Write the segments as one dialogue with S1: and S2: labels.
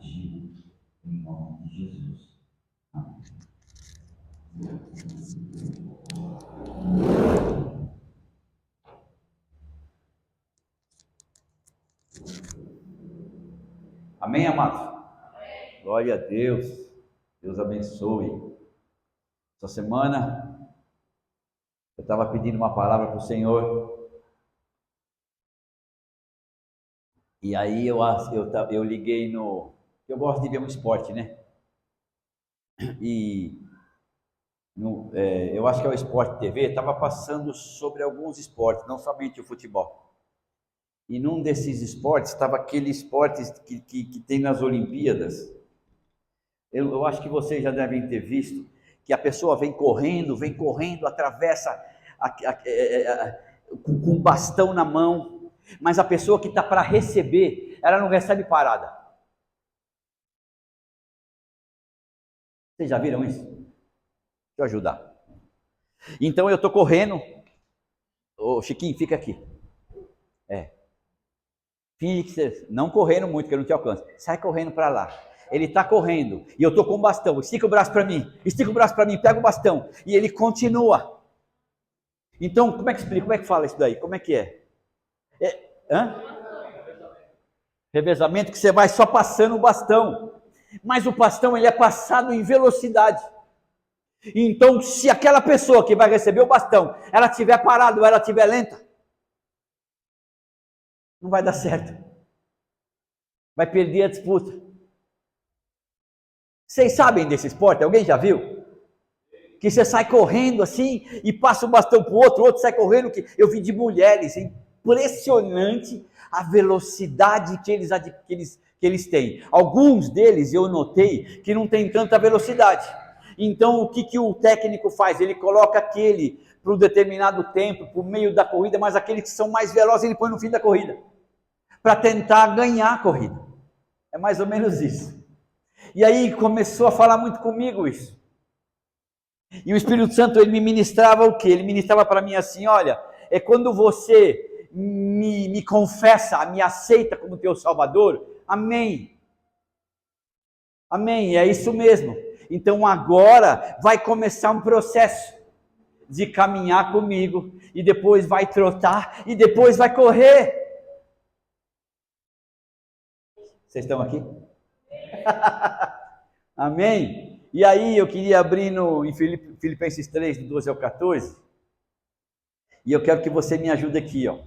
S1: contigo, em nome de Jesus. Amém. Amém, amados? Amém. Glória a Deus. Deus abençoe. Essa semana eu estava pedindo uma palavra para o Senhor. E aí eu liguei no... Eu gosto de ver um esporte, né? E eu acho que é o Sport TV, estava passando sobre alguns esportes, não somente o futebol. E num desses esportes estava aquele esporte que tem nas Olimpíadas. Eu acho que vocês já devem ter visto, que a pessoa vem correndo, atravessa com um bastão na mão, mas a pessoa que está para receber, ela não recebe parada. Vocês já viram isso? Deixa eu ajudar. Então eu estou correndo. Ô Chiquinho, fica aqui. Fixa, não correndo muito, que eu não te alcanço. Sai correndo para lá. Ele está correndo e eu estou com o bastão. Estica o braço para mim, pega o bastão. E ele continua. Então, como é que explica? Como é que fala isso daí? Como é que é? Revezamento, que você vai só passando o bastão. Mas o bastão, ele é passado em velocidade. Então, se aquela pessoa que vai receber o bastão, ela estiver parada ou ela estiver lenta, não vai dar certo. Vai perder a disputa. Vocês sabem desse esporte? Alguém já viu? Que você sai correndo assim e passa o bastão para o outro sai correndo. Eu vi de mulheres, impressionante a velocidade que eles têm. Alguns deles eu notei que não tem tanta velocidade. Então o que o técnico faz? Ele coloca aquele para um determinado tempo, para o meio da corrida, mas aqueles que são mais velozes ele põe no fim da corrida, para tentar ganhar a corrida. É mais ou menos isso. E aí começou a falar muito comigo isso. E o Espírito Santo, ele me ministrava o quê? Ele ministrava para mim assim, olha, é quando você me confessa, me aceita como teu Salvador, amém. Amém, é isso mesmo. Então agora vai começar um processo de caminhar comigo, e depois vai trotar, e depois vai correr. Vocês estão aqui? Amém? E aí eu queria abrir em Filipenses 3, do 12 ao 14, e eu quero que você me ajude aqui, ó.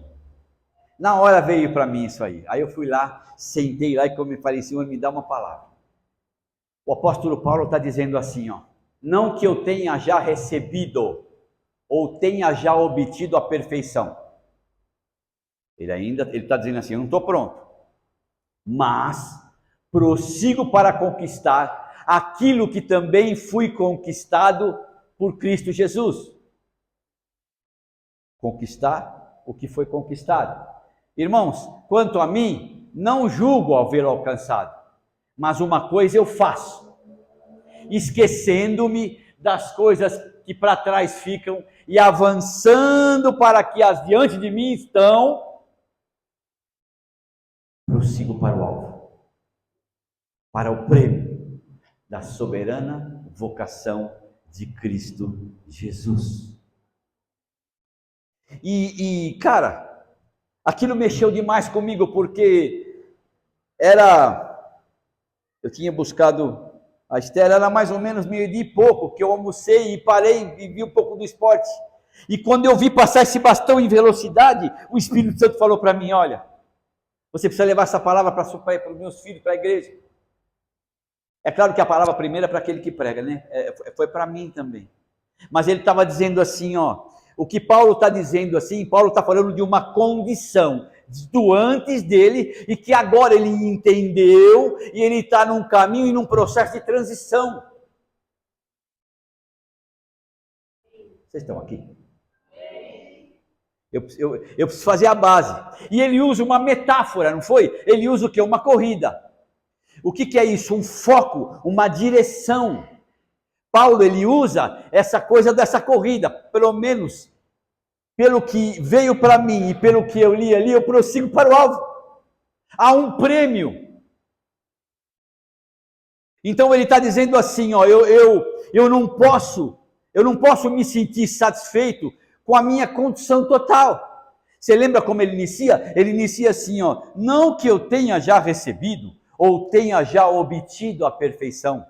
S1: Na hora veio para mim isso aí. Aí eu fui lá, sentei lá e me falei, Senhor, me dá uma palavra. O apóstolo Paulo está dizendo assim, ó, não que eu tenha já recebido ou tenha já obtido a perfeição. Ele está dizendo assim, eu não estou pronto, mas prossigo para conquistar aquilo que também fui conquistado por Cristo Jesus. Conquistar o que foi conquistado. Irmãos, quanto a mim, não julgo havê-lo alcançado, mas uma coisa eu faço, esquecendo-me das coisas que para trás ficam e avançando para que as diante de mim estão, prossigo para o alvo, para o prêmio da soberana vocação de Cristo Jesus. E cara, aquilo mexeu demais comigo, porque eu tinha buscado a Estela, era mais ou menos 12:30 e pouco, que eu almocei e parei e vi um pouco do esporte. E quando eu vi passar esse bastão em velocidade, o Espírito Santo falou para mim, olha, você precisa levar essa palavra para os meus filhos, para a igreja. É claro que a palavra primeira é para aquele que prega, né? Foi para mim também. Mas ele estava dizendo assim, ó, o que Paulo está dizendo assim, Paulo está falando de uma condição do antes dele, e que agora ele entendeu, e ele está num caminho e num processo de transição. Vocês estão aqui? Eu preciso fazer a base. E ele usa uma metáfora, não foi? Ele usa o quê? Uma corrida. O que é isso? Um foco, uma direção. Paulo, ele usa essa coisa dessa corrida, pelo menos pelo que veio para mim e pelo que eu li ali, eu prossigo para o alvo. Há um prêmio. Então ele está dizendo assim, ó, eu não posso me sentir satisfeito com a minha condição total. Você lembra como ele inicia? Ele inicia assim, ó, não que eu tenha já recebido ou tenha já obtido a perfeição.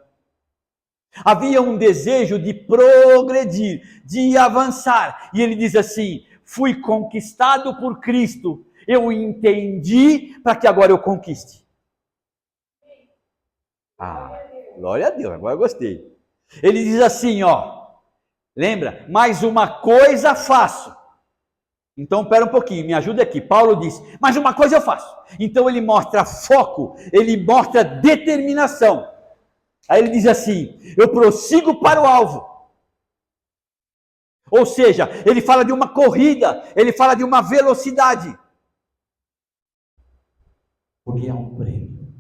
S1: Havia um desejo de progredir, de avançar. E ele diz assim, fui conquistado por Cristo, eu entendi para que agora eu conquiste. Ah, glória a Deus, agora eu gostei. Ele diz assim, ó, lembra? Mais uma coisa faço. Então, pera um pouquinho, me ajuda aqui. Paulo diz, mas uma coisa eu faço. Então ele mostra foco, ele mostra determinação. Aí ele diz assim, eu prossigo para o alvo. Ou seja, ele fala de uma corrida, ele fala de uma velocidade. Porque é um prêmio.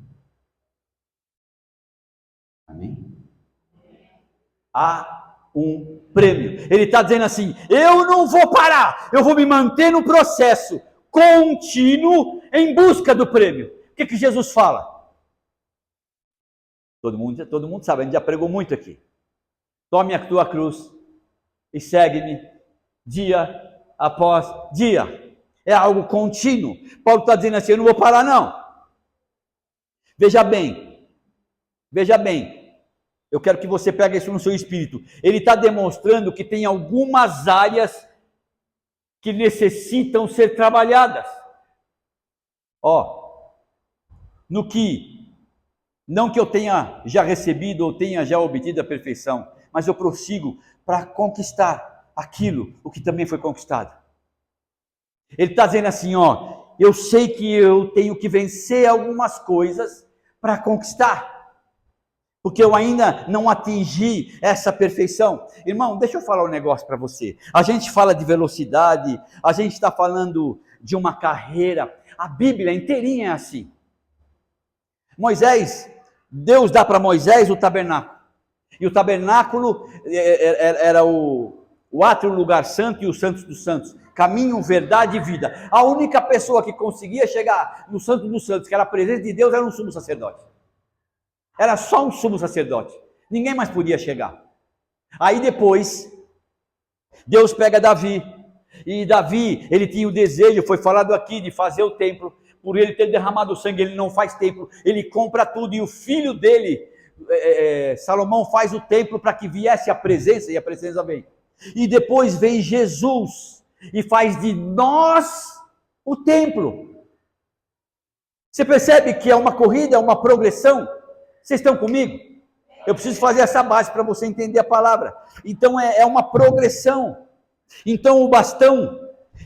S1: Amém? Há um prêmio. Ele está dizendo assim, eu não vou parar, eu vou me manter no processo contínuo em busca do prêmio. O que Jesus fala? Todo mundo sabe, a gente já pregou muito aqui. Tome a tua cruz e segue-me dia após dia. É algo contínuo. Paulo está dizendo assim, eu não vou parar não. Veja bem, eu quero que você pegue isso no seu espírito. Ele está demonstrando que tem algumas áreas que necessitam ser trabalhadas. Ó, no que, não que eu tenha já recebido ou tenha já obtido a perfeição, mas eu prossigo para conquistar aquilo, o que também foi conquistado. Ele está dizendo assim, ó, eu sei que eu tenho que vencer algumas coisas para conquistar, porque eu ainda não atingi essa perfeição. Irmão, deixa eu falar um negócio para você. A gente fala de velocidade, a gente está falando de uma carreira, a Bíblia inteirinha é assim. Deus dá para Moisés o tabernáculo, e o tabernáculo era o átrio, lugar santo e o santos dos santos, caminho, verdade e vida. A única pessoa que conseguia chegar no santo dos santos, que era a presença de Deus, era um sumo sacerdote. Era só um sumo sacerdote, ninguém mais podia chegar. Aí depois, Deus pega Davi, e Davi, ele tinha o desejo, foi falado aqui, de fazer o templo. Por ele ter derramado sangue, ele não faz templo, ele compra tudo, e o filho dele, Salomão, faz o templo para que viesse a presença, e a presença vem. E depois vem Jesus, e faz de nós o templo. Você percebe que é uma corrida, é uma progressão? Vocês estão comigo? Eu preciso fazer essa base para você entender a palavra. Então é uma progressão. Então o bastão,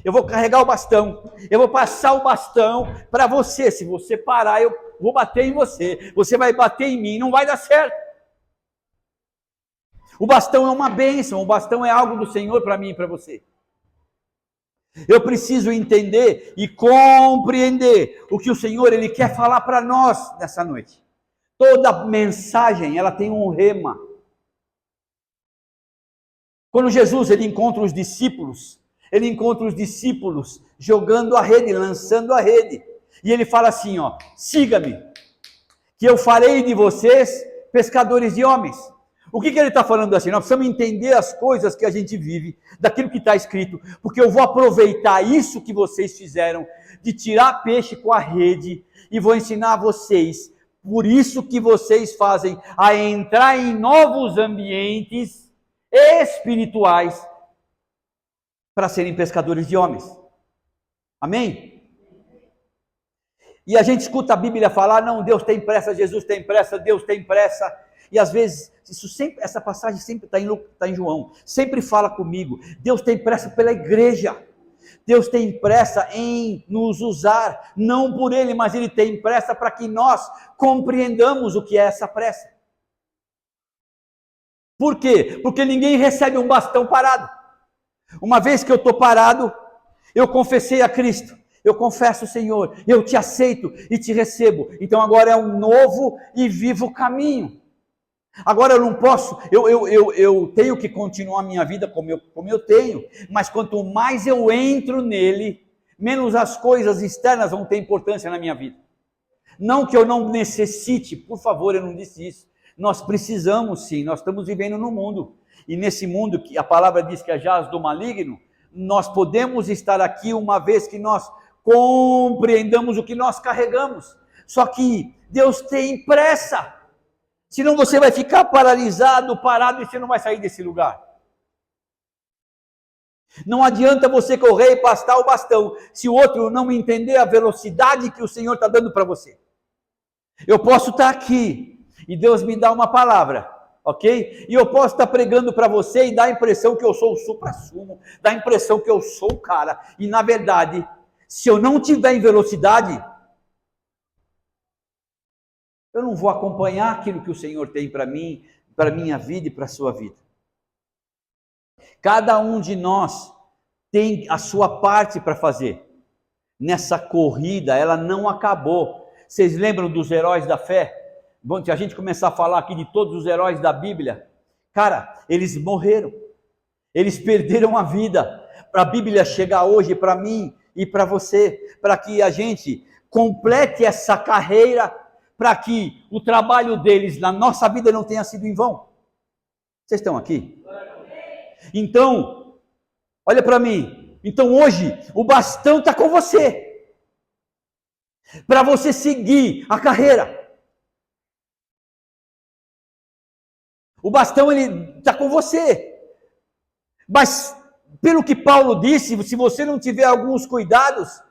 S1: eu vou carregar o bastão, eu vou passar o bastão para você. Se você parar, eu vou bater em você, você vai bater em mim, não vai dar certo. O bastão é uma bênção, o bastão é algo do Senhor para mim e para você. Eu preciso entender e compreender o que o Senhor ele quer falar para nós nessa noite. Toda mensagem, ela tem um rema. Quando Jesus ele encontra os discípulos jogando a rede, lançando a rede. E ele fala assim, ó, siga-me, que eu farei de vocês pescadores de homens. O que ele está falando assim? Nós precisamos entender as coisas que a gente vive, daquilo que está escrito, porque eu vou aproveitar isso que vocês fizeram, de tirar peixe com a rede, e vou ensinar a vocês, por isso que vocês fazem, a entrar em novos ambientes espirituais, para serem pescadores de homens. Amém? E a gente escuta a Bíblia falar, não, Deus tem pressa, Jesus tem pressa, Deus tem pressa. E às vezes, essa passagem sempre está em João, sempre fala comigo, Deus tem pressa pela igreja, Deus tem pressa em nos usar, não por Ele, mas Ele tem pressa para que nós compreendamos o que é essa pressa. Por quê? Porque ninguém recebe um bastão parado. Uma vez que eu estou parado, eu confessei a Cristo, eu confesso, Senhor, eu te aceito e te recebo, então agora é um novo e vivo caminho. Agora eu não posso, eu tenho que continuar a minha vida como eu tenho, mas quanto mais eu entro nele, menos as coisas externas vão ter importância na minha vida. Não que eu não necessite, por favor, eu não disse isso, Nós precisamos sim, nós estamos vivendo num mundo, e nesse mundo que a palavra diz que é jaz do maligno, nós podemos estar aqui uma vez que nós compreendamos o que nós carregamos. Só que Deus tem pressa, senão você vai ficar paralisado, parado, e você não vai sair desse lugar. Não adianta você correr e pastar o bastão, se o outro não entender a velocidade que o Senhor está dando para você. Eu posso estar aqui, e Deus me dá uma palavra, ok? E eu posso estar pregando para você e dar a impressão que eu sou o supra-sumo, dá a impressão que eu sou o cara, e na verdade, se eu não tiver em velocidade, eu não vou acompanhar aquilo que o Senhor tem para mim, para a minha vida e para a sua vida. Cada um de nós tem a sua parte para fazer. Nessa corrida, ela não acabou. Vocês lembram dos heróis da fé? Bom, se a gente começar a falar aqui de todos os heróis da Bíblia, cara, eles morreram. Eles perderam a vida. Para a Bíblia chegar hoje para mim e para você, para que a gente complete essa carreira, para que o trabalho deles na nossa vida não tenha sido em vão. Vocês estão aqui? Então, olha para mim. Então hoje o bastão está com você, para você seguir a carreira. O bastão ele está com você. Mas pelo que Paulo disse, se você não tiver alguns cuidados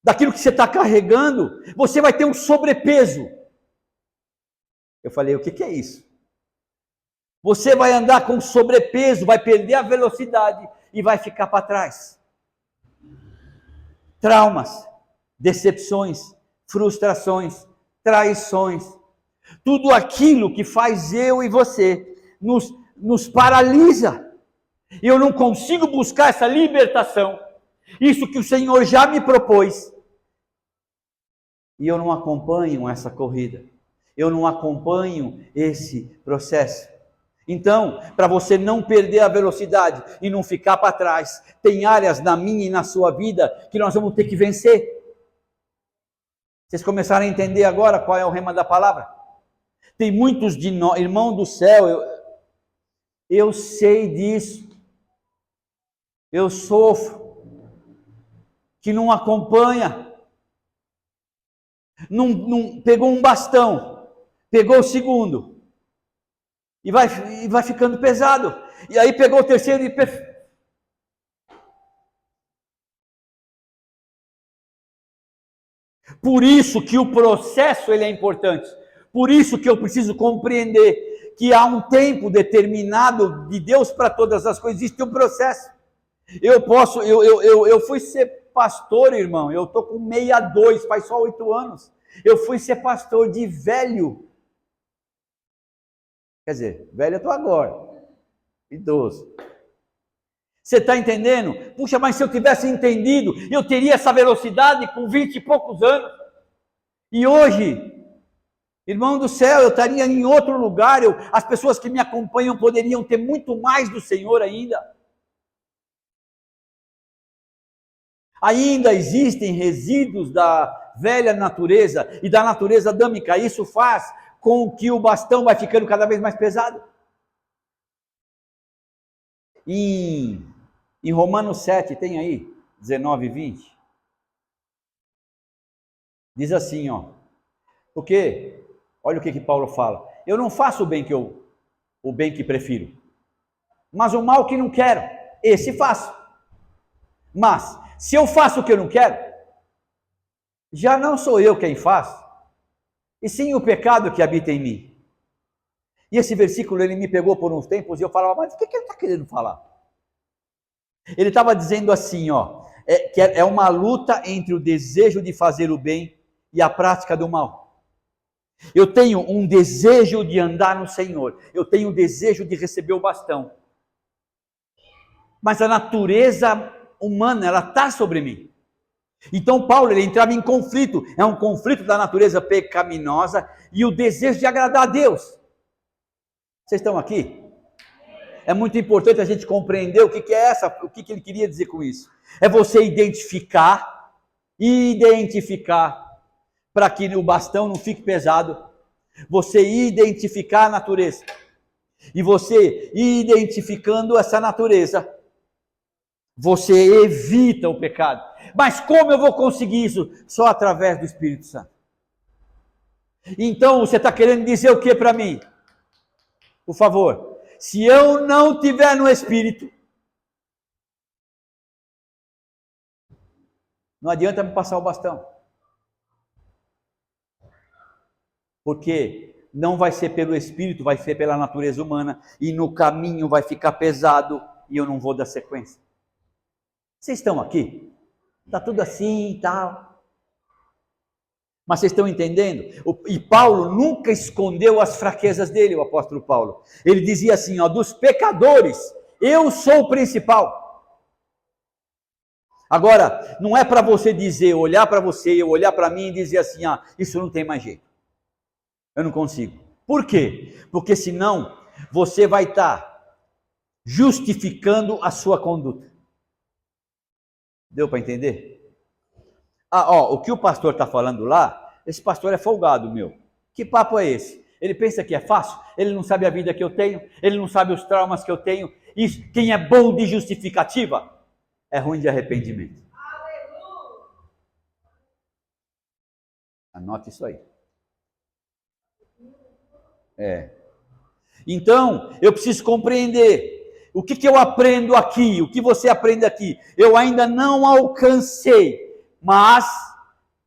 S1: daquilo que você está carregando, você vai ter um sobrepeso. Eu falei, o que é isso? Você vai andar com sobrepeso, vai perder a velocidade e vai ficar para trás. Traumas, decepções, frustrações, traições, tudo aquilo que faz eu e você nos paralisa. Eu não consigo buscar essa libertação, isso que o Senhor já me propôs, e eu não acompanho essa corrida, eu não acompanho esse processo. Então, para você não perder a velocidade e não ficar para trás, tem áreas na minha e na sua vida que nós vamos ter que vencer. Vocês começaram a entender agora qual é o rema da palavra? Tem muitos de nós, irmão do céu, eu sei disso, eu sofro, que não acompanha, não pegou um bastão, pegou o segundo, e vai ficando pesado. E aí pegou o terceiro e... Por isso que o processo ele é importante. Por isso que eu preciso compreender que há um tempo determinado de Deus para todas as coisas. Existe um processo. Eu fui ser pastor, irmão. Eu estou com 62, faz só 8 anos. Eu fui ser pastor de velho. Quer dizer, velho eu estou agora, idoso. Você está entendendo? Puxa, mas se eu tivesse entendido, eu teria essa velocidade com 20 e poucos anos. E hoje, irmão do céu, eu estaria em outro lugar, as pessoas que me acompanham poderiam ter muito mais do Senhor ainda. Ainda existem resíduos da velha natureza e da natureza adâmica. Isso faz com que o bastão vai ficando cada vez mais pesado. Em Romanos 7, tem aí, 19 e 20. Diz assim, ó. Porque, olha o que Paulo fala. Eu não faço o bem que prefiro, mas o mal que não quero, esse faço. Mas, se eu faço o que eu não quero, já não sou eu quem faz, e sim o pecado que habita em mim. E esse versículo ele me pegou por uns tempos e eu falava, mas o que ele está querendo falar? Ele estava dizendo assim, ó, que é uma luta entre o desejo de fazer o bem e a prática do mal. Eu tenho um desejo de andar no Senhor, eu tenho um desejo de receber o bastão, mas a natureza humana, ela está sobre mim. Então Paulo, ele entrava em conflito, é um conflito da natureza pecaminosa e o desejo de agradar a Deus. Vocês estão aqui? É muito importante a gente compreender o que é o que ele queria dizer com isso. É você identificar, para que o bastão não fique pesado, Você identificar a natureza. E você identificando essa natureza, você evita o pecado. Mas como eu vou conseguir isso? Só através do Espírito Santo. Então, você está querendo dizer o que para mim? Por favor, se eu não tiver no Espírito, não adianta me passar o bastão. Porque não vai ser pelo Espírito, vai ser pela natureza humana, e no caminho vai ficar pesado, e eu não vou dar sequência. Vocês estão aqui? Está tudo assim e tal. Mas vocês estão entendendo? E Paulo nunca escondeu as fraquezas dele, o apóstolo Paulo. Ele dizia assim, ó, dos pecadores, eu sou o principal. Agora, não é para você dizer, olhar para você, eu olhar para mim e dizer assim, ah, isso não tem mais jeito. Eu não consigo. Por quê? Porque senão você vai estar justificando a sua conduta. Deu para entender? Ah, ó, o que o pastor está falando lá, esse pastor é folgado, meu. Que papo é esse? Ele pensa que é fácil? Ele não sabe a vida que eu tenho? Ele não sabe os traumas que eu tenho? Isso, quem é bom de justificativa, é ruim de arrependimento. Anote isso aí. Então, eu preciso compreender o que eu aprendo aqui, o que você aprende aqui. Eu ainda não alcancei, mas,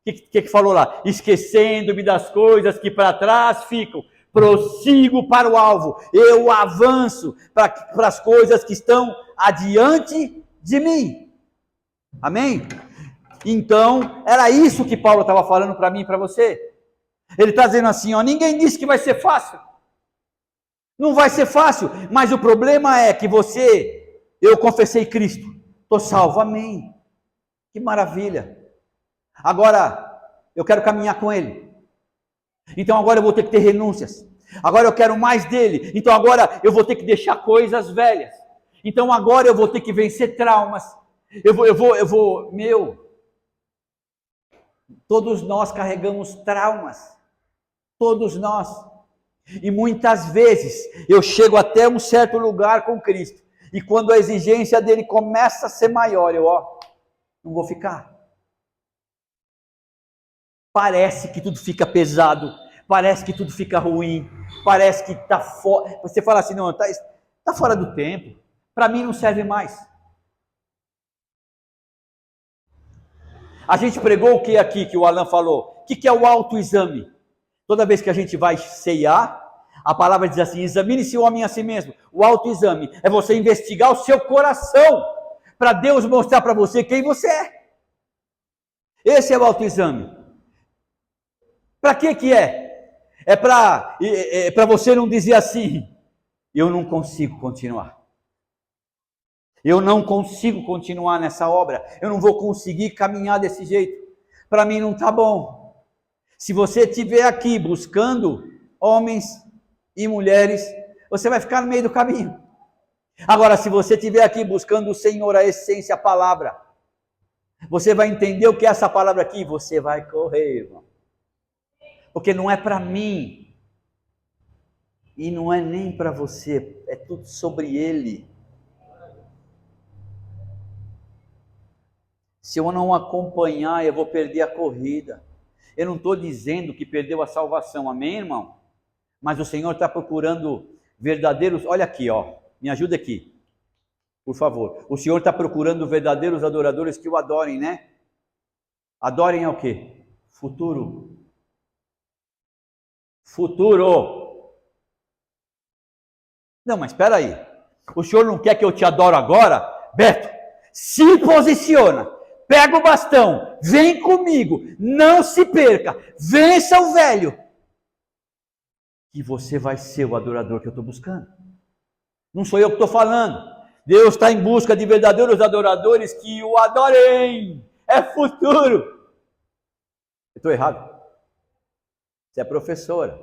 S1: o que falou lá? Esquecendo-me das coisas que para trás ficam, prossigo para o alvo, eu avanço para as coisas que estão adiante de mim. Amém? Então, era isso que Paulo estava falando para mim e para você. Ele está dizendo assim, ó, ninguém disse que vai ser fácil. Não vai ser fácil, mas o problema é que eu confessei Cristo, estou salvo, amém. Que maravilha. Agora, eu quero caminhar com Ele. Então agora eu vou ter que ter renúncias. Agora eu quero mais dele. Então agora eu vou ter que deixar coisas velhas. Então agora eu vou ter que vencer traumas. Todos nós carregamos traumas. Todos nós. E muitas vezes eu chego até um certo lugar com Cristo. E quando a exigência dele começa a ser maior, eu não vou ficar. Parece que tudo fica pesado. Parece que tudo fica ruim. Parece que está fora. Você fala assim, não, está fora do tempo. Para mim não serve mais. A gente pregou o que aqui que o Alan falou? O que é o autoexame? Toda vez que a gente vai ceiar, a palavra diz assim, examine-se o homem a si mesmo. O autoexame é você investigar o seu coração, para Deus mostrar para você quem você é. Esse é o autoexame. Para que é? É para você não dizer assim, eu não consigo continuar. Eu não consigo continuar nessa obra. Eu não vou conseguir caminhar desse jeito. Para mim não está bom. Se você estiver aqui buscando homens e mulheres, você vai ficar no meio do caminho. Agora, se você estiver aqui buscando o Senhor, a essência, a palavra, você vai entender o que é essa palavra aqui, você vai correr, irmão. Porque não é para mim, e não é nem para você, é tudo sobre Ele. Se eu não acompanhar, eu vou perder a corrida. Eu não estou dizendo que perdeu a salvação, amém, irmão? Mas o Senhor está procurando verdadeiros, olha aqui, ó, me ajuda aqui, por favor. O Senhor está procurando verdadeiros adoradores que o adorem, né? Adorem é o quê? Futuro. Futuro. Não, mas espera aí. O Senhor não quer que eu te adoro agora? Beto, se posiciona. Pega o bastão, vem comigo, não se perca, vença o velho. E você vai ser o adorador que eu estou buscando. Não sou eu que estou falando. Deus está em busca de verdadeiros adoradores que o adorem. É futuro. Eu estou errado? Você é professora.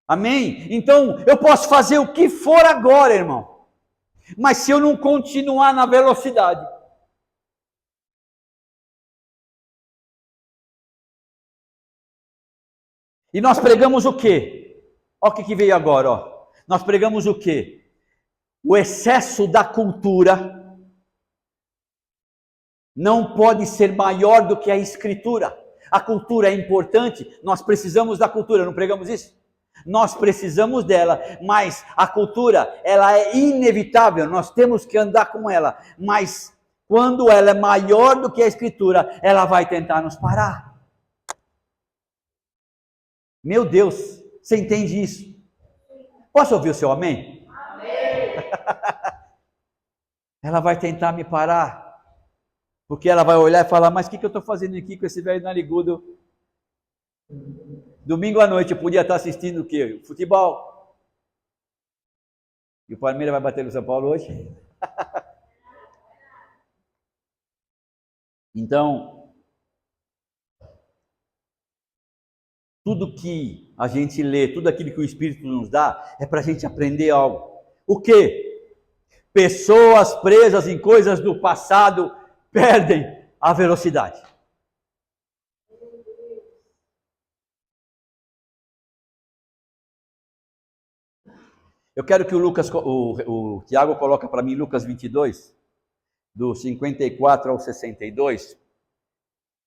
S1: Amém? Então, eu posso fazer o que for agora, irmão. Mas se eu não continuar na velocidade, E nós pregamos o quê? Olha o que veio agora, ó. Nós pregamos o quê? O excesso da cultura não pode ser maior do que a Escritura. A cultura é importante, nós precisamos da cultura, não pregamos isso? Nós precisamos dela, mas a cultura, ela é inevitável, nós temos que andar com ela, mas quando ela é maior do que a Escritura, ela vai tentar nos parar. Meu Deus, você entende isso? Posso ouvir o seu amém? Amém. Ela vai tentar me parar, porque ela vai olhar e falar, mas o que eu estou fazendo aqui com esse velho narigudo? Domingo à noite eu podia estar assistindo o quê? Futebol. E o Palmeiras vai bater no São Paulo hoje? Então, tudo que a gente lê, tudo aquilo que o Espírito nos dá, é para a gente aprender algo. O quê? Pessoas presas em coisas do passado perdem a velocidade. Eu quero que o Tiago coloque para mim Lucas 22, do 54 ao 62.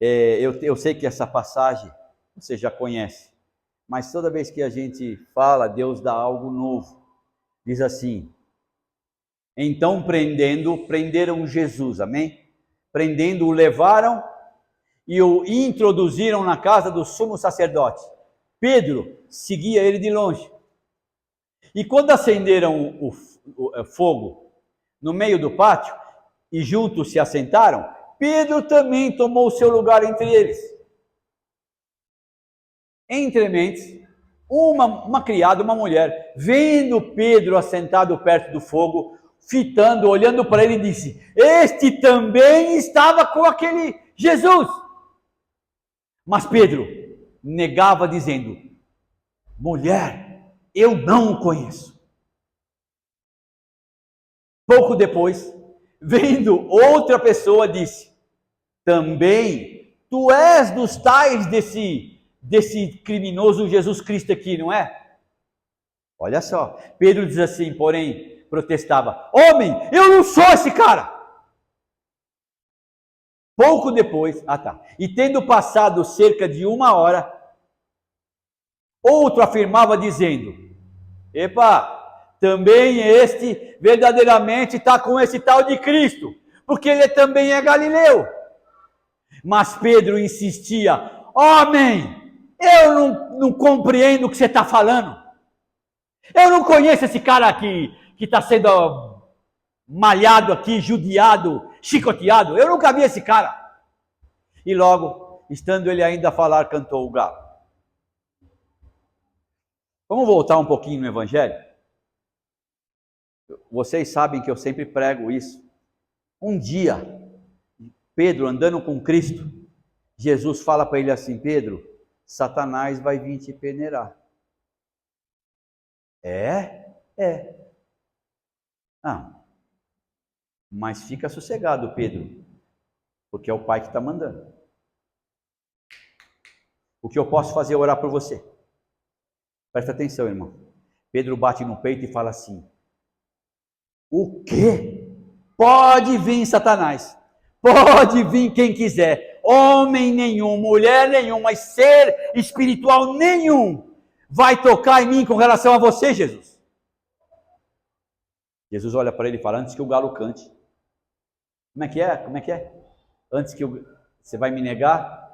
S1: Eu sei que essa passagem você já conhece, mas toda vez que a gente fala, Deus dá algo novo. Diz assim: então prenderam Jesus, amém? Prendendo, o levaram e o introduziram na casa do sumo sacerdote. Pedro seguia ele de longe. E quando acenderam o fogo no meio do pátio e juntos se assentaram, Pedro também tomou seu lugar entre eles. Entre mentes, uma criada, uma mulher, vendo Pedro assentado perto do fogo, fitando, olhando para ele, disse: este também estava com aquele Jesus. Mas Pedro negava, dizendo: mulher, eu não o conheço. Pouco depois, vendo outra pessoa, disse: também tu és dos tais desse criminoso Jesus Cristo aqui, não é? Olha só, Pedro diz assim, porém, protestava: homem, eu não sou esse cara. Pouco depois, e tendo passado cerca de 1 hora, outro afirmava dizendo: epa, também este verdadeiramente está com esse tal de Cristo, porque ele também é galileu. Mas Pedro insistia: homem, eu não compreendo o que você está falando. Eu não conheço esse cara aqui que está sendo malhado aqui, judiado, chicoteado. Eu nunca vi esse cara. E logo, estando ele ainda a falar, cantou o galo. Vamos voltar um pouquinho no Evangelho? Vocês sabem que eu sempre prego isso. Um dia, Pedro andando com Cristo, Jesus fala para ele assim: Pedro, Satanás vai vir te peneirar. É. Mas fica sossegado, Pedro, porque é o Pai que está mandando. O que eu posso fazer é orar por você. Presta atenção, irmão. Pedro bate no peito e fala assim: o quê? Pode vir Satanás, pode vir quem quiser, homem nenhum, mulher nenhuma, mas ser espiritual nenhum vai tocar em mim com relação a você, Jesus. Jesus olha para ele e fala: antes que o galo cante. Como é que é? Antes que você vai me negar?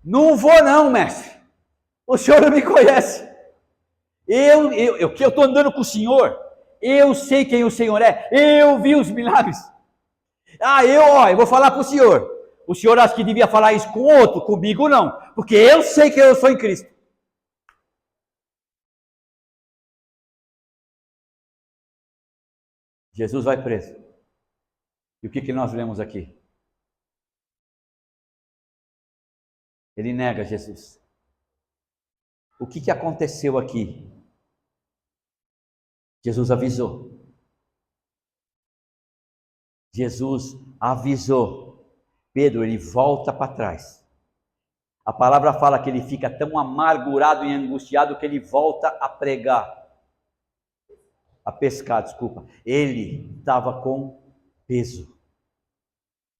S1: Não vou não, mestre. O senhor não me conhece. Eu estou andando com o senhor. Eu sei quem o senhor é. Eu vi os milagres. Eu vou falar para o senhor. O senhor acha que devia falar isso com outro? Comigo não. Porque eu sei que eu sou em Cristo. Jesus vai preso. E o que nós lemos aqui? Ele nega Jesus. O que aconteceu aqui? Jesus avisou. Jesus avisou. Pedro, ele volta para trás. A palavra fala que ele fica tão amargurado e angustiado que ele volta a pregar, a pescar, desculpa. Ele estava com peso,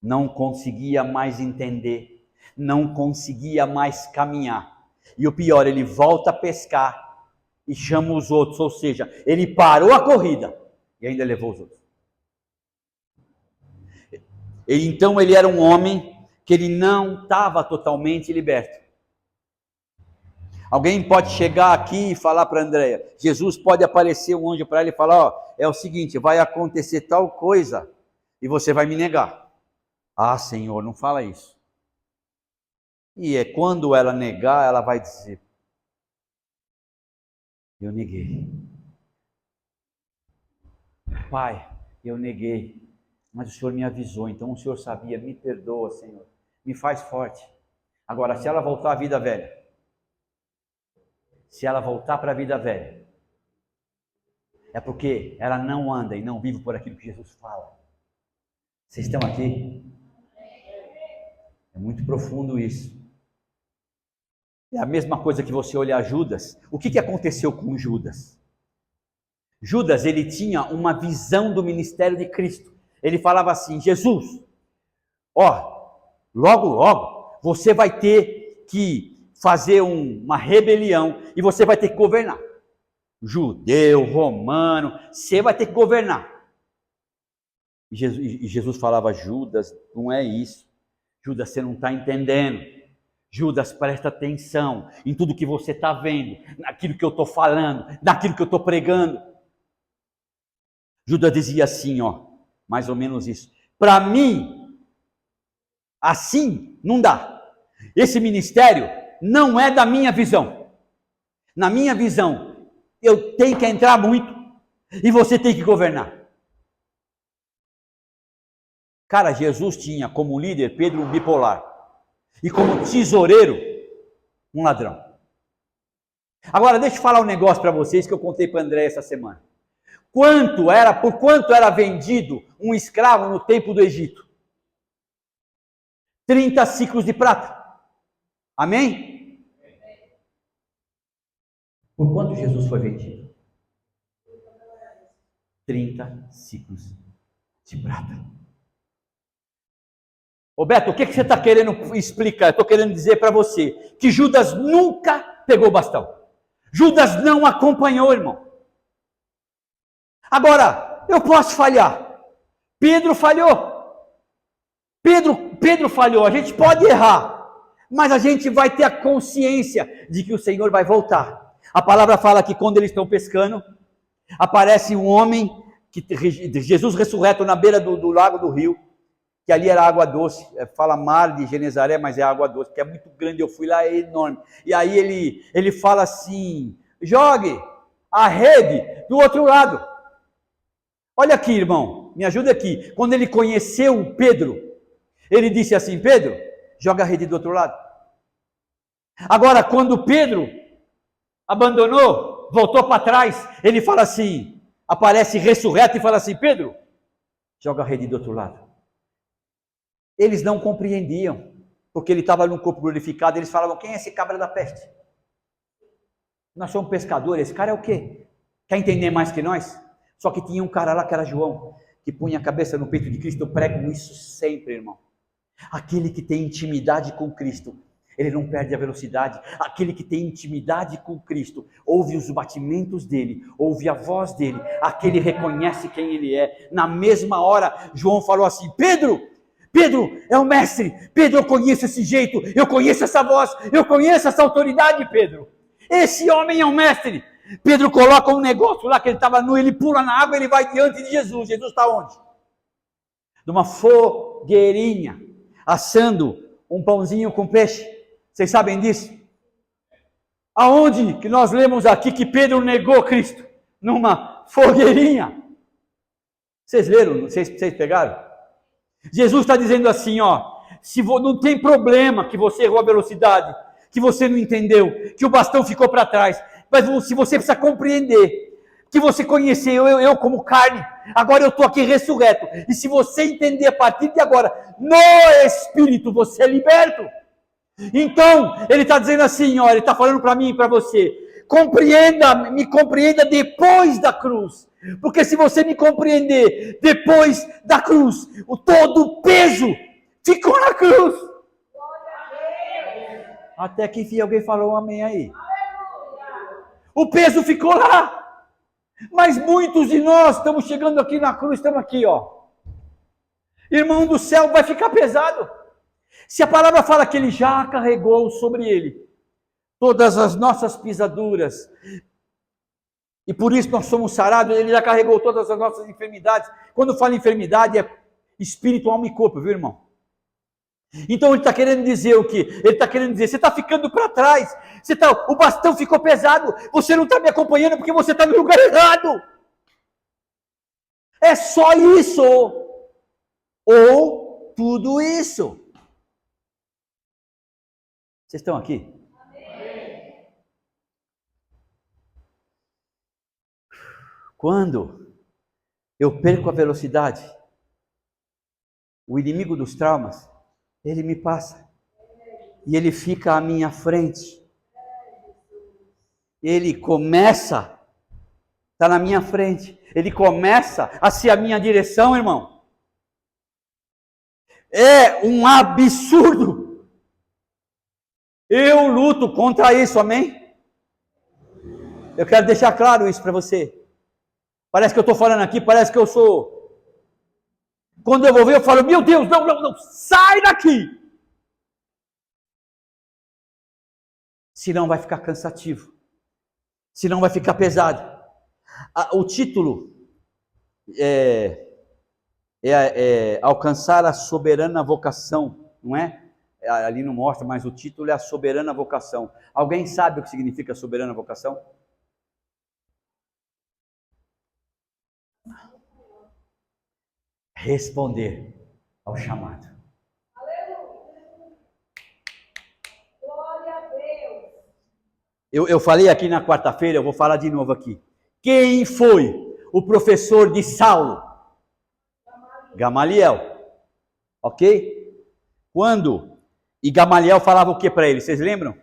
S1: não conseguia mais entender, não conseguia mais caminhar. E o pior, ele volta a pescar e chama os outros, ou seja, ele parou a corrida e ainda levou os outros. Então ele era um homem que ele não estava totalmente liberto. Alguém pode chegar aqui e falar para Andréia, Jesus pode aparecer um anjo para ela e falar, ó, é o seguinte, vai acontecer tal coisa e você vai me negar. Ah, Senhor, não fala isso. E é quando ela negar, ela vai dizer, eu neguei. Pai, eu neguei, mas o Senhor me avisou, então o Senhor sabia, me perdoa, Senhor, me faz forte. Agora, se ela voltar à vida velha, se ela voltar para a vida velha, é porque ela não anda e não vive por aquilo que Jesus fala. Vocês estão aqui? É muito profundo isso. É a mesma coisa que você olhar Judas. O que aconteceu com Judas? Judas, ele tinha uma visão do ministério de Cristo. Ele falava assim, Jesus, ó, logo, você vai ter que fazer uma rebelião e você vai ter que governar. Judeu, romano, você vai ter que governar. E Jesus falava, Judas, não é isso. Judas, você não está entendendo. Judas, presta atenção em tudo que você está vendo, naquilo que eu estou falando, naquilo que eu estou pregando. Judas dizia assim, ó, mais ou menos isso. Para mim, assim não dá. Esse ministério não é da minha visão. Na minha visão, eu tenho que entrar muito e você tem que governar. Cara, Jesus tinha como líder Pedro um bipolar e como tesoureiro um ladrão. Agora, deixa eu falar um negócio para vocês que eu contei para André essa semana. Por quanto era vendido um escravo no tempo do Egito? 30 ciclos de prata. Amém? Por quanto Jesus foi vendido? 30 ciclos de prata. Ô Beto, o que você está querendo explicar? Eu estou querendo dizer para você que Judas nunca pegou o bastão. Judas não acompanhou, irmão. Agora, eu posso falhar. Pedro falhou. Pedro falhou. A gente pode errar, mas a gente vai ter a consciência de que o Senhor vai voltar. A palavra fala que quando eles estão pescando, aparece um homem, Jesus ressurreto na beira do lago do rio, que ali era água doce, fala mar de Genezaré, mas é água doce, porque é muito grande, eu fui lá, é enorme. E aí ele fala assim, jogue a rede do outro lado. Olha aqui, irmão, me ajuda aqui. Quando ele conheceu Pedro, ele disse assim, Pedro, joga a rede do outro lado. Agora, quando Pedro abandonou, voltou para trás, ele fala assim, aparece ressurreto e fala assim, Pedro, joga a rede do outro lado. Eles não compreendiam, porque ele estava num corpo glorificado, eles falavam, quem é esse cabra da peste? Nós somos pescadores, esse cara é o quê? Quer entender mais que nós? Só que tinha um cara lá que era João, que punha a cabeça no peito de Cristo. Eu prego isso sempre, irmão. Aquele que tem intimidade com Cristo, ele não perde a velocidade. Aquele que tem intimidade com Cristo, ouve os batimentos dele, ouve a voz dele, aquele reconhece quem ele é. Na mesma hora, João falou assim, Pedro é o mestre, Pedro, eu conheço esse jeito, eu conheço essa voz, eu conheço essa autoridade, Pedro. Esse homem é o mestre. Pedro coloca um negócio lá que ele estava nu, ele pula na água, ele vai diante de Jesus. Jesus está onde? Numa fogueirinha, assando um pãozinho com peixe. Vocês sabem disso? Aonde que nós lemos aqui que Pedro negou Cristo? Numa fogueirinha. Vocês leram? Vocês pegaram? Jesus está dizendo assim, ó, não tem problema que você errou a velocidade, que você não entendeu, que o bastão ficou para trás. Mas se você precisa compreender, que você conheceu eu como carne, agora eu estou aqui ressurreto, e se você entender a partir de agora, no Espírito você é liberto, Então, ele está dizendo assim, ó, ele está falando para mim e para você, me compreenda depois da cruz, porque se você me compreender depois da cruz, todo o peso ficou na cruz. Até que enfim alguém falou um amém aí. O peso ficou lá, mas muitos de nós estamos chegando aqui na cruz, estamos aqui, ó. Irmão do céu, vai ficar pesado. Se a palavra fala que ele já carregou sobre ele todas as nossas pisaduras, e por isso nós somos sarados, ele já carregou todas as nossas enfermidades. Quando fala enfermidade, é espírito, alma e corpo, viu, irmão? Então ele está querendo dizer o quê? Ele está querendo dizer, você está ficando para trás, o bastão ficou pesado, você não está me acompanhando porque você está no lugar errado. É só isso, ou tudo isso. Vocês estão aqui? Amém. Quando eu perco a velocidade, o inimigo dos traumas, ele me passa. E ele fica à minha frente. Ele começa, está na minha frente. Ele começa a ser a minha direção, irmão. É um absurdo. Eu luto contra isso, amém? Eu quero deixar claro isso para você. Parece que eu estou falando aqui, parece que eu sou... Quando eu vou ver, eu falo, meu Deus, não, sai daqui! Senão vai ficar cansativo. Senão vai ficar pesado. O título é alcançar a soberana vocação, não é? Ali não mostra, mas o título é a soberana vocação. Alguém sabe o que significa soberana vocação? Responder ao chamado.
S2: Glória a Deus.
S1: Eu falei aqui na quarta-feira, eu vou falar de novo aqui. Quem foi o professor de Saulo? Gamaliel. Ok? E Gamaliel falava o que para ele? Vocês lembram?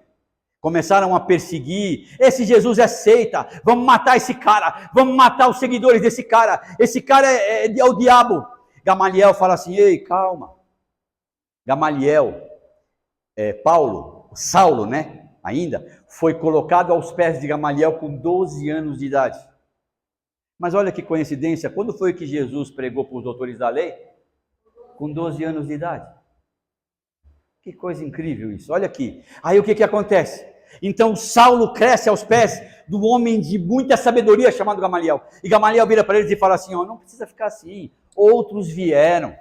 S1: Começaram a perseguir. Esse Jesus é seita. Vamos matar esse cara. Vamos matar os seguidores desse cara. Esse cara é o diabo. Gamaliel fala assim, ei, calma. Gamaliel, Saulo, né? Ainda, foi colocado aos pés de Gamaliel com 12 anos de idade. Mas olha que coincidência, quando foi que Jesus pregou para os doutores da lei? Com 12 anos de idade. Que coisa incrível isso, olha aqui. Aí o que acontece? Então Saulo cresce aos pés do homem de muita sabedoria chamado Gamaliel. E Gamaliel vira para eles e fala assim, ó, não precisa ficar assim. Outros vieram,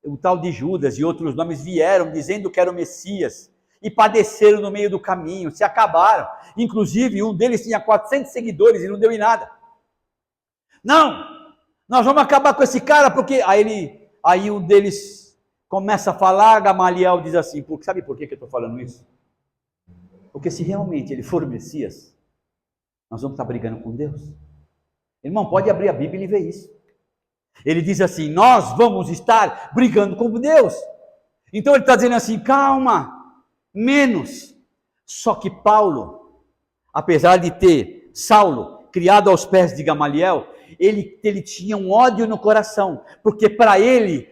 S1: o tal de Judas e outros nomes vieram dizendo que era o Messias. E padeceram no meio do caminho, se acabaram. Inclusive um deles tinha 400 seguidores e não deu em nada. Não, nós vamos acabar com esse cara porque... Aí um deles... começa a falar, Gamaliel diz assim, sabe por que eu estou falando isso? Porque se realmente ele for o Messias, nós vamos estar brigando com Deus. Irmão, pode abrir a Bíblia e ver isso. Ele diz assim, nós vamos estar brigando com Deus. Então ele está dizendo assim, calma, menos. Só que Paulo, apesar de ter Saulo criado aos pés de Gamaliel, ele tinha um ódio no coração, porque para ele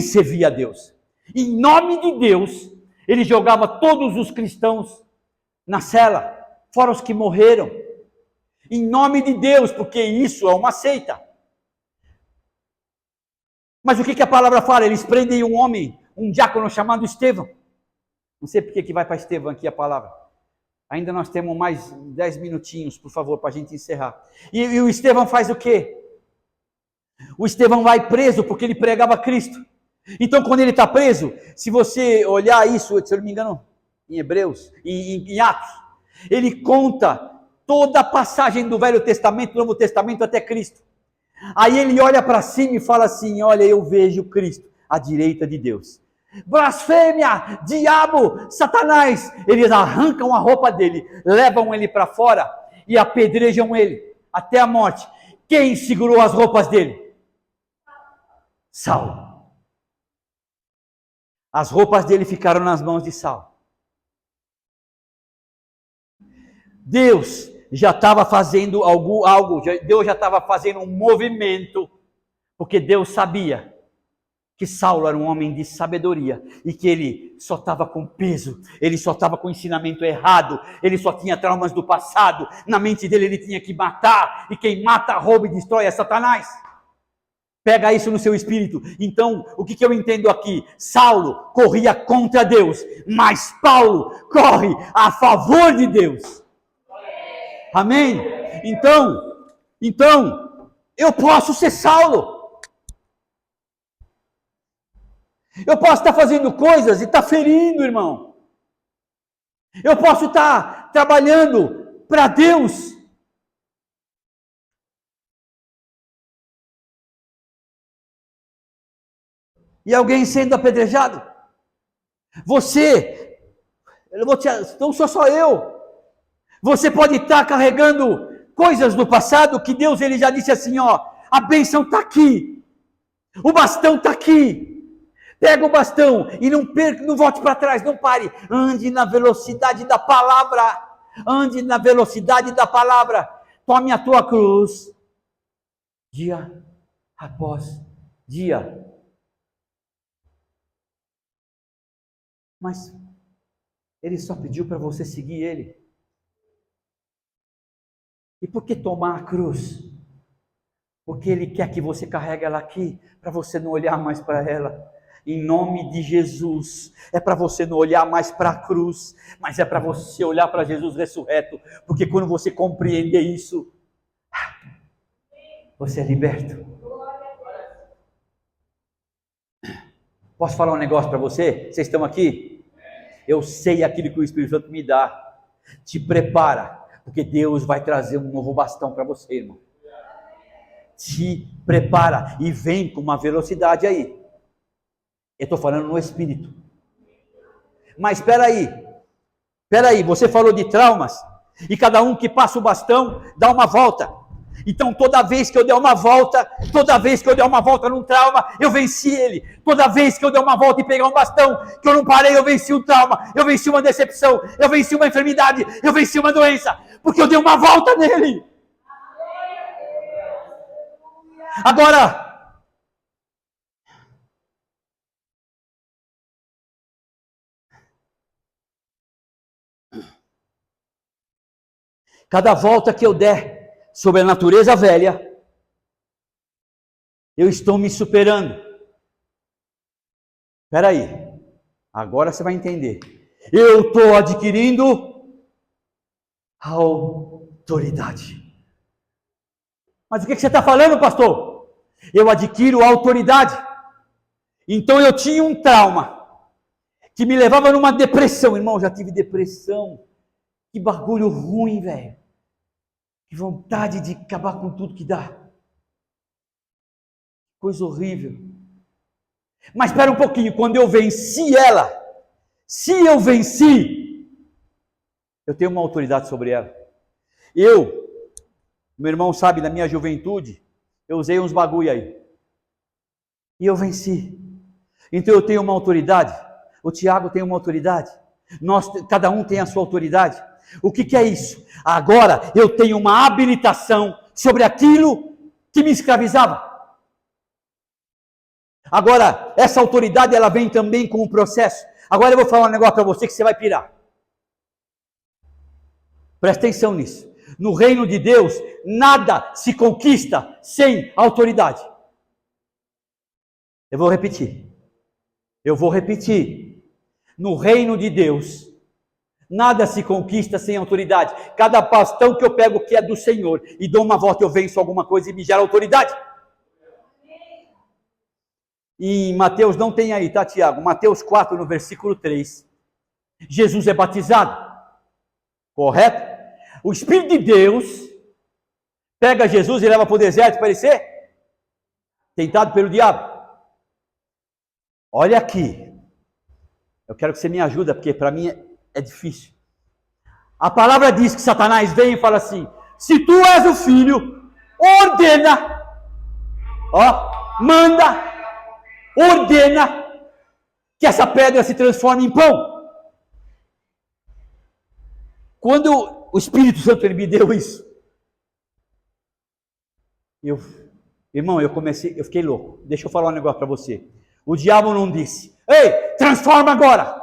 S1: servia a Deus. Em nome de Deus, ele jogava todos os cristãos na cela, fora os que morreram. Em nome de Deus, porque isso é uma seita. Mas o que a palavra fala? Eles prendem um homem, um diácono chamado Estevão. Não sei por que vai para Estevão aqui a palavra. Ainda nós temos mais 10 minutinhos, por favor, para a gente encerrar. E o Estevão faz o quê? O Estevão vai preso porque ele pregava Cristo. Então, quando ele está preso, se você olhar isso, se eu não me engano, em Hebreus, em Atos, ele conta toda a passagem do Velho Testamento, do Novo Testamento até Cristo. Aí ele olha para cima e fala assim, olha, eu vejo Cristo à direita de Deus. Blasfêmia, diabo, Satanás. Eles arrancam a roupa dele, levam ele para fora e apedrejam ele até a morte. Quem segurou as roupas dele? Saulo. As roupas dele ficaram nas mãos de Saulo. Deus já estava fazendo algo, Deus já estava fazendo um movimento, porque Deus sabia que Saulo era um homem de sabedoria e que ele só estava com peso, ele só estava com ensinamento errado, ele só tinha traumas do passado, na mente dele ele tinha que matar, e quem mata, rouba e destrói é Satanás. Pega isso no seu espírito. Então, o que eu entendo aqui? Saulo corria contra Deus, mas Paulo corre a favor de Deus. Amém? Então, eu posso ser Saulo. Eu posso estar fazendo coisas e estar ferindo, irmão. Eu posso estar trabalhando para Deus. E alguém sendo apedrejado. Não sou só eu. Você pode estar carregando coisas do passado que Deus ele já disse assim, ó, a bênção está aqui. O bastão está aqui. Pega o bastão e não volte para trás, não pare. Ande na velocidade da palavra. Ande na velocidade da palavra. Tome a tua cruz. Dia após dia. Mas ele só pediu para você seguir ele. E por que tomar a cruz? Porque ele quer que você carregue ela aqui, para você não olhar mais para ela. Em nome de Jesus, é para você não olhar mais para a cruz, mas é para você olhar para Jesus ressurreto, porque quando você compreender isso, você é liberto. Posso falar um negócio para você? Vocês estão aqui? Eu sei aquilo que o Espírito Santo me dá. Te prepara, porque Deus vai trazer um novo bastão para você, irmão. Te prepara e vem com uma velocidade aí. Eu estou falando no Espírito. Mas espera aí, você falou de traumas, e cada um que passa o bastão, dá uma volta. Então toda vez que eu der uma volta num trauma, eu venci ele. Toda vez que eu der uma volta e pegar um bastão, que eu não parei, eu venci um trauma, eu venci uma decepção, eu venci uma enfermidade, eu venci uma doença, porque eu dei uma volta nele. Agora, cada volta que eu der sobre a natureza velha, eu estou me superando. Espera aí, agora você vai entender. Eu estou adquirindo autoridade. Mas o que você está falando, pastor? Eu adquiro autoridade. Então eu tinha um trauma que me levava numa depressão. Irmão, eu já tive depressão. Que bagulho ruim, velho. Que vontade de acabar com tudo que dá. Coisa horrível. Mas espera um pouquinho, quando eu venci ela, se eu venci, eu tenho uma autoridade sobre ela. Meu irmão sabe, na minha juventude, eu usei uns bagulho aí. E eu venci. Então eu tenho uma autoridade. O Tiago tem uma autoridade. Cada um tem a sua autoridade. O que é isso? Agora eu tenho uma habilitação sobre aquilo que me escravizava. Agora, essa autoridade ela vem também com o processo. Agora eu vou falar um negócio para você que você vai pirar. Presta atenção nisso. No reino de Deus, nada se conquista sem autoridade. Eu vou repetir. No reino de Deus, nada se conquista sem autoridade. Cada bastão que eu pego que é do Senhor e dou uma volta, eu venço alguma coisa e me gera autoridade. E em Mateus, não tem aí, tá, Tiago? Mateus 4, no versículo 3. Jesus é batizado. Correto? O Espírito de Deus pega Jesus e leva para o deserto para ele ser tentado pelo diabo. Olha aqui. Eu quero que você me ajude, porque para mim é difícil. A palavra diz que Satanás vem e fala assim: se tu és o filho, ordena, manda, ordena que essa pedra se transforme em pão. Quando o Espírito Santo ele me deu isso, irmão, eu fiquei louco. Deixa eu falar um negócio para você. O diabo não disse, ei, transforma agora.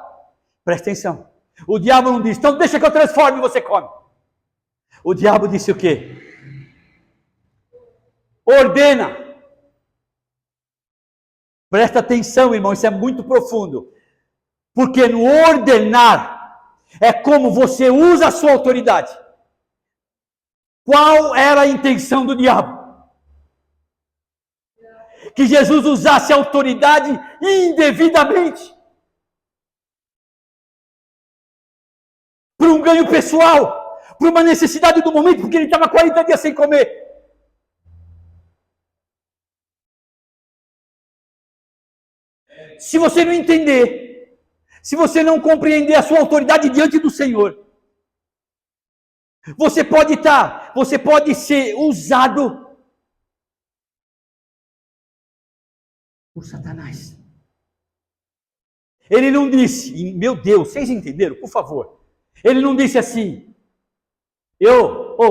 S1: Presta atenção. O diabo não disse, então deixa que eu transforme e você come. O diabo disse o quê? Ordena. Presta atenção, irmão, isso é muito profundo. Porque no ordenar é como você usa a sua autoridade. Qual era a intenção do diabo? Que Jesus usasse a autoridade indevidamente. Para um ganho pessoal, para uma necessidade do momento, porque ele estava 40 dias sem comer. Se você não entender, se você não compreender a sua autoridade diante do Senhor, você pode ser usado por Satanás. Ele não disse, meu Deus, vocês entenderam? Por favor. Ele não disse assim,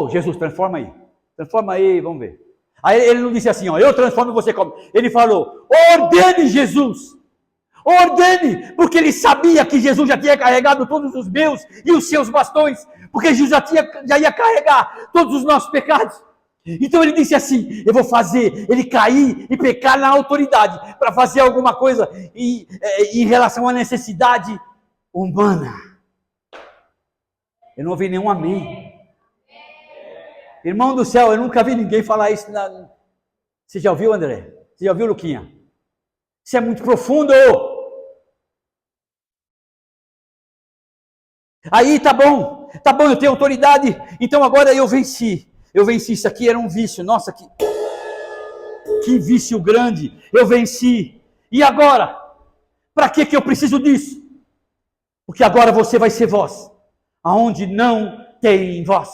S1: Jesus, transforma aí, vamos ver. Aí ele não disse assim, eu transformo e você come. Ele falou, ordene Jesus. Ordene, porque ele sabia que Jesus já tinha carregado todos os meus e os seus bastões, porque Jesus já ia carregar todos os nossos pecados. Então ele disse assim, eu vou fazer ele cair e pecar na autoridade, para fazer alguma coisa em relação à necessidade humana. Eu não ouvi nenhum amém. Irmão do céu, eu nunca vi ninguém falar isso. Você já ouviu, André? Você já ouviu, Luquinha? Isso é muito profundo. Aí tá bom, eu tenho autoridade, então agora eu venci isso aqui, era um vício, nossa, que vício grande, eu venci, e agora? Para que eu preciso disso? Porque agora você vai ser voz, aonde não tem voz,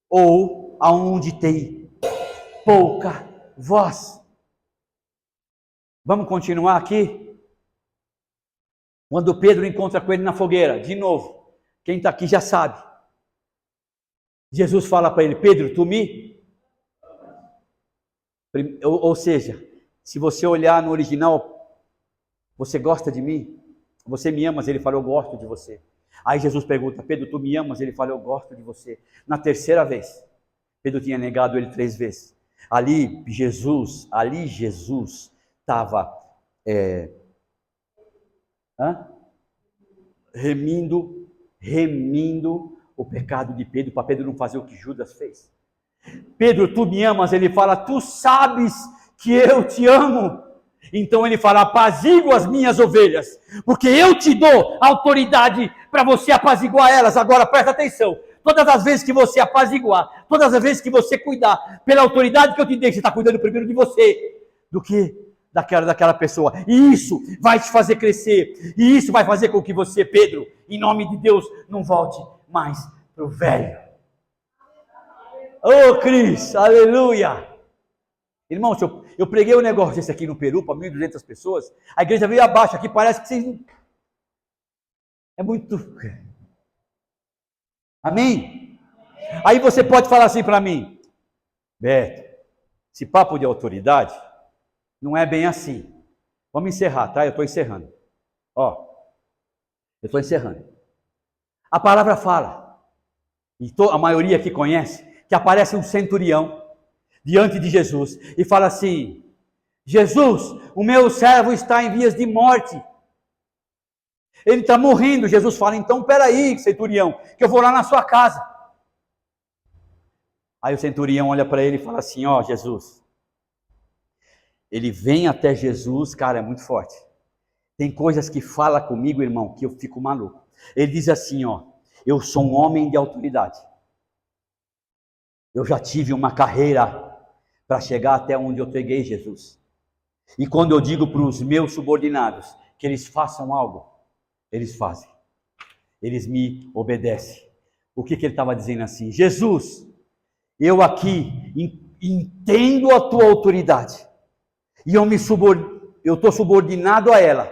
S1: ou aonde tem pouca voz. Vamos continuar aqui? Quando Pedro encontra com ele na fogueira, de novo, quem está aqui já sabe. Jesus fala para ele, Pedro, tu me... Ou seja, se você olhar no original, você gosta de mim? Você me amas? Ele fala, eu gosto de você. Aí Jesus pergunta, Pedro, tu me amas? Ele fala, eu gosto de você. Na terceira vez, Pedro tinha negado ele 3 vezes. Ali Jesus estava... remindo o pecado de Pedro, para Pedro não fazer o que Judas fez. Pedro, tu me amas? Ele fala, tu sabes que eu te amo. Então ele fala, apazigua as minhas ovelhas, porque eu te dou autoridade para você apaziguar elas. Agora presta atenção, todas as vezes que você apaziguar, todas as vezes que você cuidar, pela autoridade que eu te dei, você está cuidando primeiro de você, do que daquela pessoa, e isso vai te fazer crescer, e isso vai fazer com que você, Pedro, em nome de Deus, não volte mais para o velho. Ô Cris, aleluia! Irmãos, eu preguei um negócio desse aqui no Peru para 1.200 pessoas, a igreja veio abaixo, aqui parece que vocês não... É muito... Amém? Aí você pode falar assim para mim, Beto, esse papo de autoridade não é bem assim. Vamos encerrar, tá? Eu estou encerrando. Eu estou encerrando. A palavra fala, e a maioria aqui conhece, que aparece um centurião diante de Jesus e fala assim, Jesus, o meu servo está em vias de morte. Ele está morrendo. Jesus fala, então peraí, centurião, que eu vou lá na sua casa. Aí o centurião olha para ele e fala assim, Jesus, ele vem até Jesus, cara, é muito forte. Tem coisas que fala comigo, irmão, que eu fico maluco. Ele diz assim, eu sou um homem de autoridade. Eu já tive uma carreira para chegar até onde eu cheguei, Jesus. E quando eu digo para os meus subordinados que eles façam algo, eles fazem. Eles me obedecem. O que ele estava dizendo assim? Jesus, eu aqui entendo a tua autoridade. E eu estou subordinado a ela.